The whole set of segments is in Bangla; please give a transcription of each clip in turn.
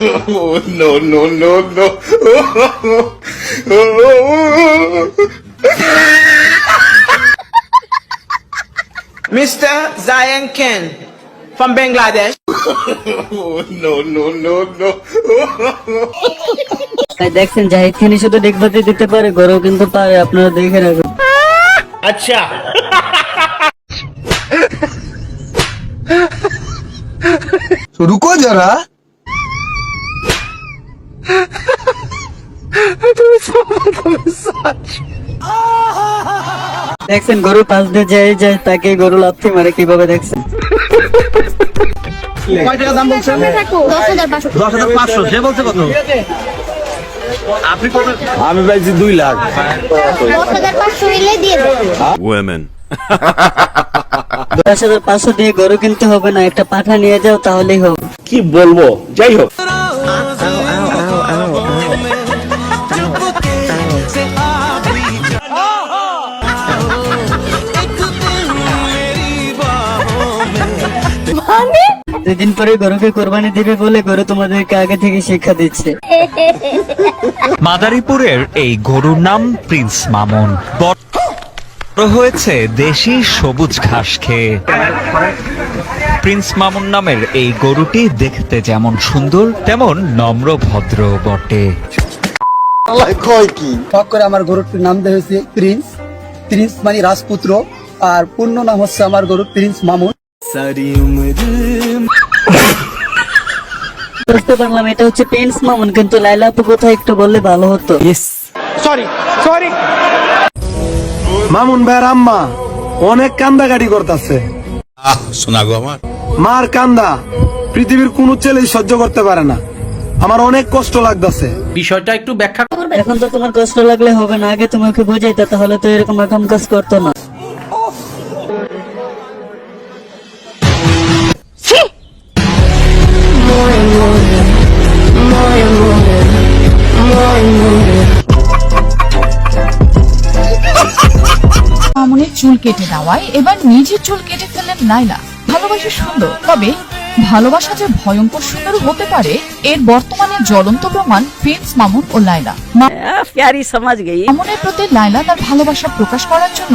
Oh, no, no, no, no. Mr. Zayan Ken from Bangladesh. Oh, no, no, no, no. দেখছেন জাহিদ খানি শুধু দেখবাতে দিতে পারে, গরু কিন্তু পারে, আপনারা দেখে রাখুন। अच्छा तो रुको जरा। দেখছেন গরু পাশ দিয়ে যায় যায় তাকে গরু লাথি মারে কিভাবে, দেখছেন? কয় টাকা দাম বলছেন? 10,500 10,500। সে বলছে কত? আপনি কত? আমি পাইছি 2 লাখ। 10,500 হইলে দিয়ে দেব। Women. 10,500 দিয়ে গরু কিনতে হবে না, একটা পাঠা নিয়ে যাও তাহলেই হবে। কি বলবো, যাই হোক। দুদিন পরে গরুকে কোরবানি দিবে বলে গরু তোমাদেরকে আগে থেকে শিক্ষা দিচ্ছে। মাদারীপুরের এই গরুর নাম প্রিন্স মামুন। বড় হয়েছে দেশি সবুজ ঘাস খেয়ে। প্রিন্স মামুন নামের এই গরুটি দেখতে যেমন সুন্দর তেমন নম্র ভদ্র বটে। শখ করে আমার গরুটির নাম দেওয়া হয়েছে প্রিন্স। প্রিন্স মানে রাজপুত্র, আর পূর্ণ নাম হচ্ছে আমার গরু প্রিন্স মামুন। বুঝতে পারলাম এটা হচ্ছে প্রিন্স মামুন, কিন্তু লাইলা আপু কোথায় একটু বললে ভালো হতো। মামুন ভাইয়ের আম্মা অনেক কান্দাকাটি করতেছে। শোনা গো আমার মার কান্দা পৃথিবীর কোন ছেলে সহ্য করতে পারে না। আমার অনেক কষ্ট লাগতেছে। বিষয়টা একটু ব্যাখ্যা এখন তো তোমার কষ্ট লাগলে হবে না, আগে তোমাকে বোঝাইতে, তাহলে তো এরকম রকম কাজ করতো না। মামুনের চুল কেটে দেওয়ায় এবার নিজের চুল কেটে ফেললেন লাইলা। ভালোবাসা সুন্দর, তবে ভালোবাসা যে ভয়ঙ্কর সুন্দর হতে পারে এর বর্তমানে জ্বলন্ত প্রমাণ প্রিন্স মামুন ও লাইলা। মামুনের প্রতি লাইলা তার ভালোবাসা প্রকাশ করার জন্য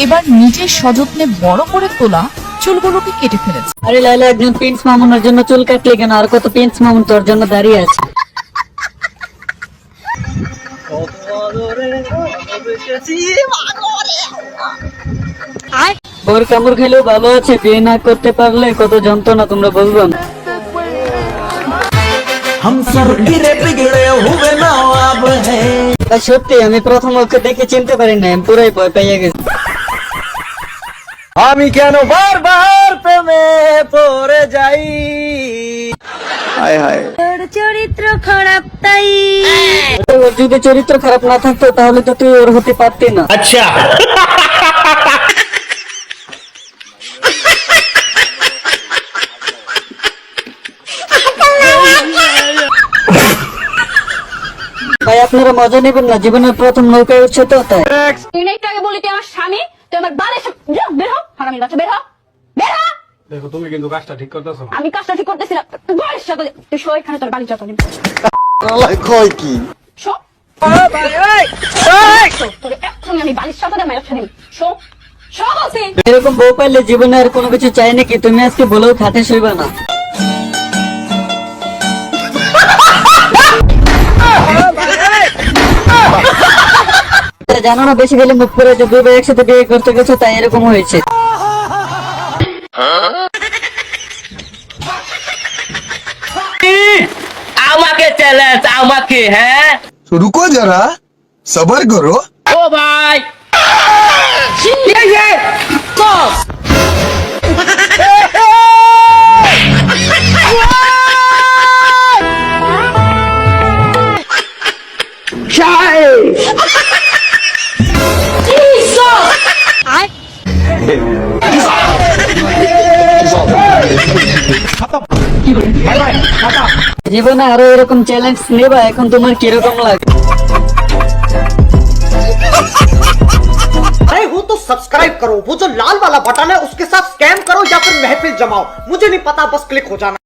এবার নিজের সযত্নে বড় করে তোলা চুলগুলোকে কেটে ফেলেছে। আরে লাইলা, একজন প্রিন্স মামুনের জন্য চুল কাটলে কেন? আর কত প্রিন্স মামুন তোর জন্য দাঁড়িয়ে আছে। ওর কামড় খেলেও ভালো আছে, বিয়ে না করতে পারলে কত যন্ত্রণা তোমরা বলবো না। সত্যি আমি প্রথম ওকে দেখে চিনতে পারি না, আমি পুরাই ভয় পাইয়া গেছি। আমি কেন বারবার প্রেমে পড়ে যাই? হায় হায়, তোর চরিত্র খারাপ তাই। ওর যদি চরিত্র খারাপ না থাকতো তাহলে তো তুই ওর হতে পারতি না। अच्छा ভাই আপনারা মজা নেবেন না, জীবনের প্রথম নৌকায় উঠছে তো তাই। তুই না একটু আগে বলি তুই আমার স্বামী, তুই আমার বাড়ির বের হ, হারামি বাচ্চা, বের হ, বের হ। দেখো তুমি কিন্তু কাজটা ঠিক করতেছো। আমি কাজটা ঠিক করতেছি না, তুই বাড়ির সাথে তুই শো, এখানে তোর বাড়ি যত নিবি কয় কি? শো। তোর এক্ষুনি আমি বাড়ির সাথে মেরে ফেলে দিবি। শো শো বলছি। এরকম বউ পাইলে জীবনে আর কোনো কিছু চাই নাকি? তুমি আজকে বলেও খাটে শুইবা না। জানো না, বেশি গেলে মুখ করে যে দুই ভাই একসাথে বিয়ে করতে গেছো, তাই এরকম হয়েছে। আমাকে চ্যালেঞ্জ, আমাকে, হ্যাঁ तो रुको जरा, सबर करो। ও ভাই জীবনে আরো এরকম চ্যালেঞ্জ নেবা, এখন তোমার কিরকম লাগে? अरे हो तो सब्सक्राइब करो, वो जो लाल वाला बटन है उसके साथ स्कैम करो या फिर महफिल जमाओ, मुझे नहीं पता, बस क्लिक हो जाना।